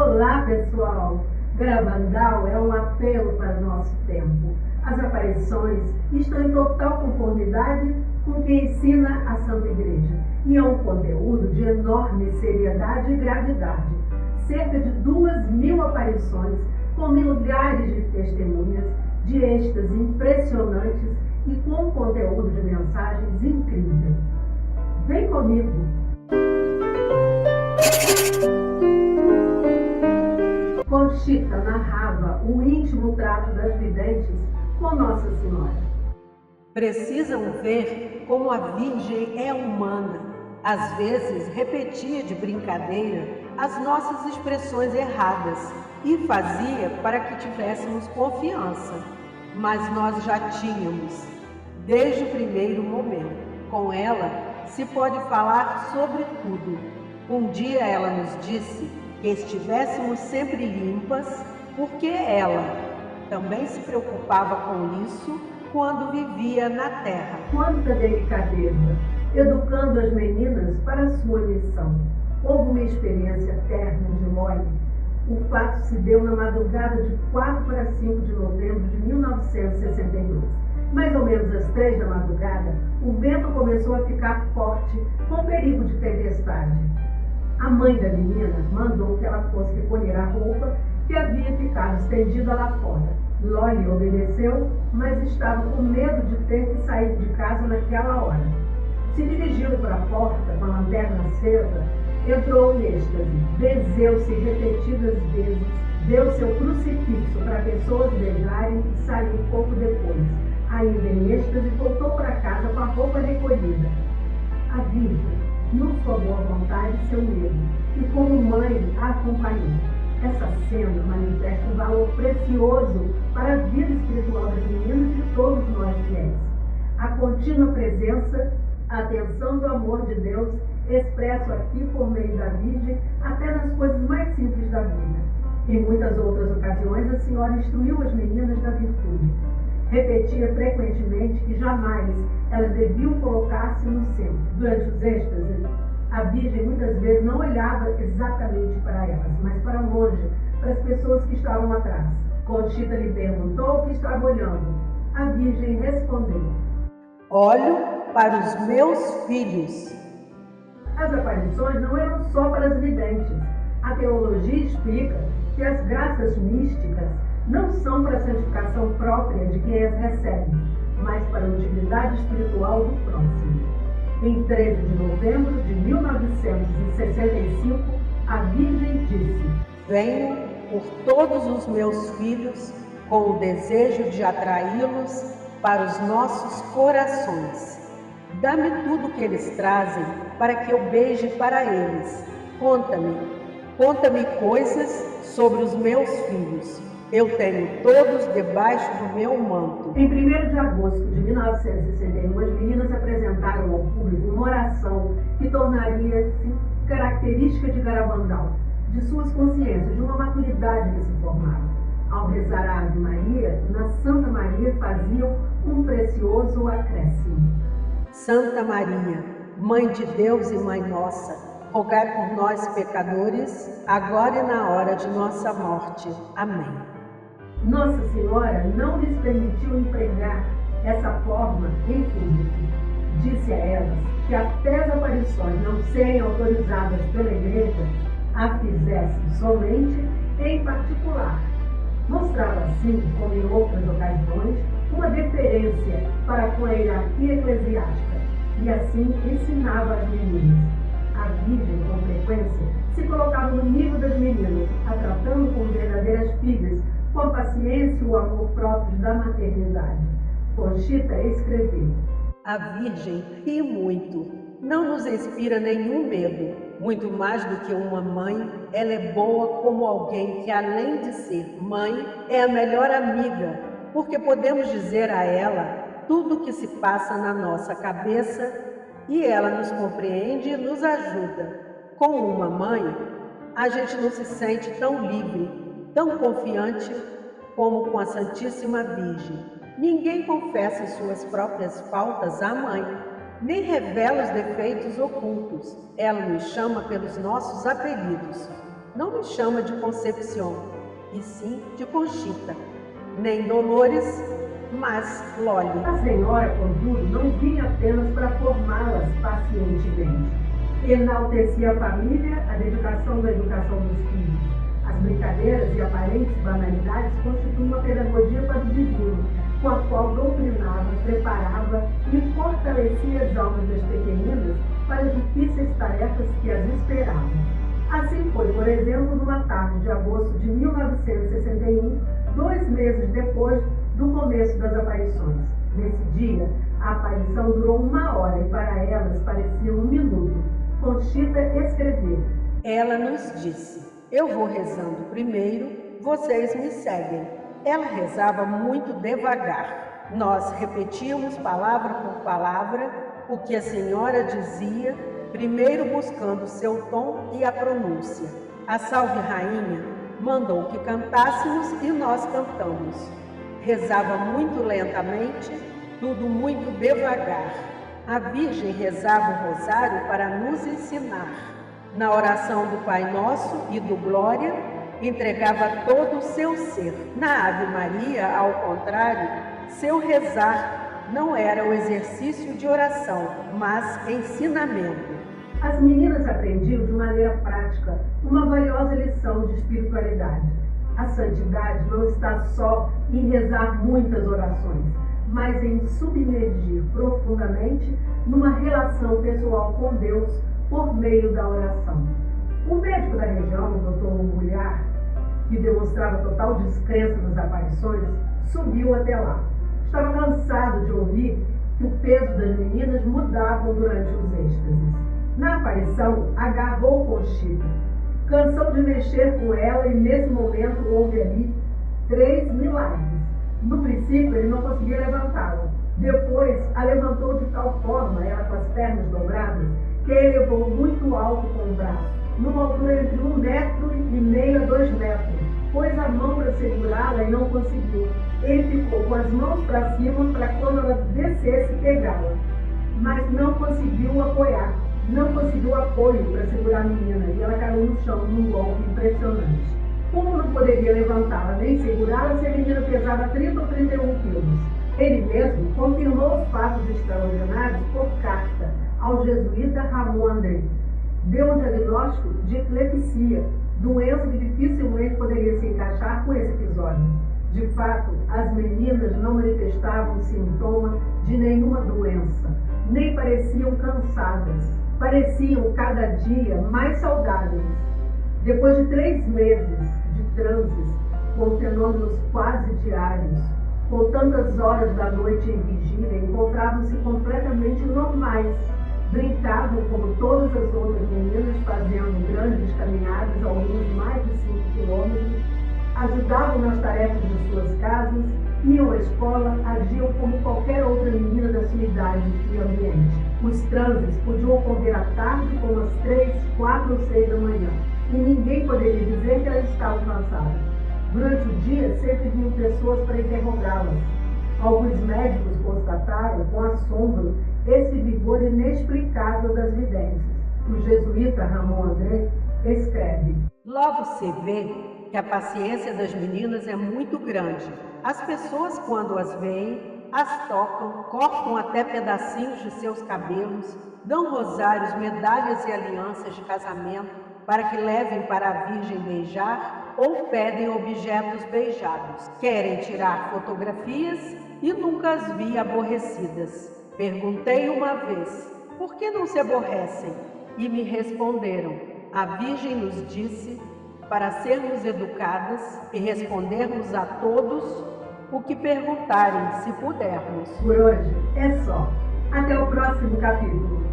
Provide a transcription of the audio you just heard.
Olá, pessoal! Gravandal é um apelo para o nosso tempo. As aparições estão em total conformidade com o que ensina a Santa Igreja e é um conteúdo de enorme seriedade e gravidade. Cerca de 2.000 aparições com milhares de testemunhas, de êxtase impressionantes e com um conteúdo de mensagens incrível. Vem comigo! Conchita narrava o íntimo trato das videntes com Nossa Senhora. Precisam ver como a Virgem é humana. Às vezes repetia de brincadeira as nossas expressões erradas e fazia para que tivéssemos confiança. Mas nós já tínhamos, desde o primeiro momento. Com ela se pode falar sobre tudo. Um dia ela nos disse que estivéssemos sempre limpas, porque ela também se preocupava com isso quando vivia na terra. Quanta delicadeza, educando as meninas para a sua missão. Houve uma experiência terna de Loli. O fato se deu na madrugada de 4 para 5 de novembro de 1962. Mais ou menos às 3 da madrugada, o vento começou a ficar forte, com perigo de tempestade. A mãe da menina mandou que ela fosse recolher a roupa que havia ficado estendida lá fora. Loli obedeceu, mas estava com medo de ter que sair de casa naquela hora. Se dirigindo para a porta com a lanterna acesa, entrou em êxtase, benzeu-se repetidas vezes, deu seu crucifixo para pessoas beijarem e saiu pouco depois. Ainda em êxtase, voltou para casa com a roupa recolhida. A Virgem, não sua boa vontade e seu medo, e como mãe a acompanhou. Essa cena manifesta um valor precioso para a vida espiritual das meninas e de todos nós fiéis. A contínua presença, a atenção do amor de Deus, expresso aqui por meio da Virgem, até nas coisas mais simples da vida. Em muitas outras ocasiões, a Senhora instruiu as meninas da virtude. Repetia frequentemente que jamais elas deviam colocar-se no centro. Durante os êxtases, a Virgem muitas vezes não olhava exatamente para elas, mas para longe, para as pessoas que estavam atrás. Conchita lhe perguntou o que estava olhando. A Virgem respondeu: olho para os meus filhos. As aparições não eram só para as videntes. A teologia explica que as graças místicas não são para a santificação própria de quem as recebe, mas para a utilidade espiritual do próximo. Em 13 de novembro de 1965, a Virgem disse: venho por todos os meus filhos com o desejo de atraí-los para os nossos corações. Dá-me tudo o que eles trazem para que eu beije para eles. Conta-me coisas sobre os meus filhos. Eu tenho todos debaixo do meu manto. Em 1º de agosto de 1961, as meninas apresentaram ao público uma oração que tornaria-se característica de Garabandal, de suas consciências, de uma maturidade que se formava. Ao rezar a Ave Maria, na Santa Maria faziam um precioso acréscimo. Santa Maria, Mãe de Deus e Mãe Nossa, rogai por nós pecadores, agora e na hora de nossa morte. Amém. Nossa Senhora não lhes permitiu empregar essa forma em público. Disse a elas que até as aparições não serem autorizadas pela Igreja, a fizessem somente em particular. Mostrava assim, como em outras ocasiões, uma deferência para com a hierarquia eclesiástica e assim ensinava às meninas. A Virgem, com frequência, se colocava no nível das meninas, a tratando como verdadeiras filhas, com a paciência e o amor próprios da maternidade. Conchita escreveu: a Virgem ri muito, não nos inspira nenhum medo. Muito mais do que uma mãe, ela é boa como alguém que, além de ser mãe, é a melhor amiga, porque podemos dizer a ela tudo o que se passa na nossa cabeça e ela nos compreende e nos ajuda. Com uma mãe, a gente não se sente tão livre, tão confiante como com a Santíssima Virgem. Ninguém confessa suas próprias faltas à mãe, nem revela os defeitos ocultos. Ela nos chama pelos nossos apelidos. não me chama de Concepción, e sim de Conchita, nem Dolores, mas Loli. A senhora, contudo, não vinha apenas para formá-las pacientemente. Enaltecia a família, a dedicação da educação dos filhos. As brincadeiras e aparentes banalidades constituem uma pedagogia para o divino, com a qual doutrinava, preparava e fortalecia as almas das pequeninas para as difíceis tarefas que as esperavam. Assim foi, por exemplo, numa tarde de agosto de 1961, 2 meses depois do começo das aparições. Nesse dia, a aparição durou 1 hora e para elas parecia 1 minuto. Conchita escreveu: Ela nos disse: eu vou rezando primeiro, vocês me seguem. Ela rezava muito devagar. Nós repetíamos palavra por palavra o que a senhora dizia, primeiro buscando seu tom e a pronúncia. A Salve Rainha mandou que cantássemos e nós cantamos. Rezava muito lentamente, tudo muito devagar. A Virgem rezava o rosário para nos ensinar. Na oração do Pai Nosso e do Glória, entregava todo o seu ser. Na Ave Maria, ao contrário, seu rezar não era o exercício de oração, mas ensinamento. As meninas aprendiam de maneira prática uma valiosa lição de espiritualidade. A santidade não está só em rezar muitas orações, mas em submergir profundamente numa relação pessoal com Deus por meio da oração. O médico da região, o Dr. Mulher, que demonstrava total descrença nas aparições, subiu até lá. Estava cansado de ouvir que o peso das meninas mudava durante os êxtases. Na aparição, agarrou Conchita, cansou de mexer com ela e nesse momento houve ali 3 milagres. No princípio, ele não conseguia levantá-la. Depois, a levantou de tal forma, ela com as pernas dobradas, que a elevou muito alto com o braço, numa altura de 1,5 metros a 2 metros. Pôs a mão para segurá-la e não conseguiu. Ele ficou com as mãos para cima para quando ela descesse pegá-la, mas não conseguiu apoiar. Não conseguiu apoio para segurar a menina e ela caiu no chão num golpe impressionante. Como não poderia levantá-la nem segurá-la se a menina pesava 30 ou 31 quilos? Ele mesmo confirmou os fatos extraordinários por carta ao jesuíta Ramon André. Deu um diagnóstico de epilepsia, doença que dificilmente poderia se encaixar com esse episódio. De fato, as meninas não manifestavam sintoma de nenhuma doença, nem pareciam cansadas. Pareciam cada dia mais saudáveis. Depois de 3 meses de transes, com fenômenos quase diários, com tantas horas da noite em vigília, encontravam-se completamente normais. Brincavam como todas as outras meninas, fazendo grandes caminhadas, algumas mais de 5 quilômetros, ajudavam nas tarefas de suas casas, iam à escola, agiam como qualquer outra menina da sua idade e ambiente. Os transes podiam ocorrer à tarde, como às 3, 4 ou 6 da manhã, e ninguém poderia dizer que elas estavam cansadas. Durante o dia, sempre vinham pessoas para interrogá-las. Alguns médicos constataram, com assombro, esse vigor inexplicável das vidências. O jesuíta Ramon André escreve: Logo se vê que a paciência das meninas é muito grande. As pessoas, quando as veem, as tocam, cortam até pedacinhos de seus cabelos, dão rosários, medalhas e alianças de casamento para que levem para a Virgem beijar ou pedem objetos beijados. Querem tirar fotografias e nunca as vi aborrecidas. Perguntei uma vez, por que não se aborrecem? E me responderam, a Virgem nos disse para sermos educadas e respondermos a todos o que perguntarem, se pudermos. Por hoje é só. Até o próximo capítulo.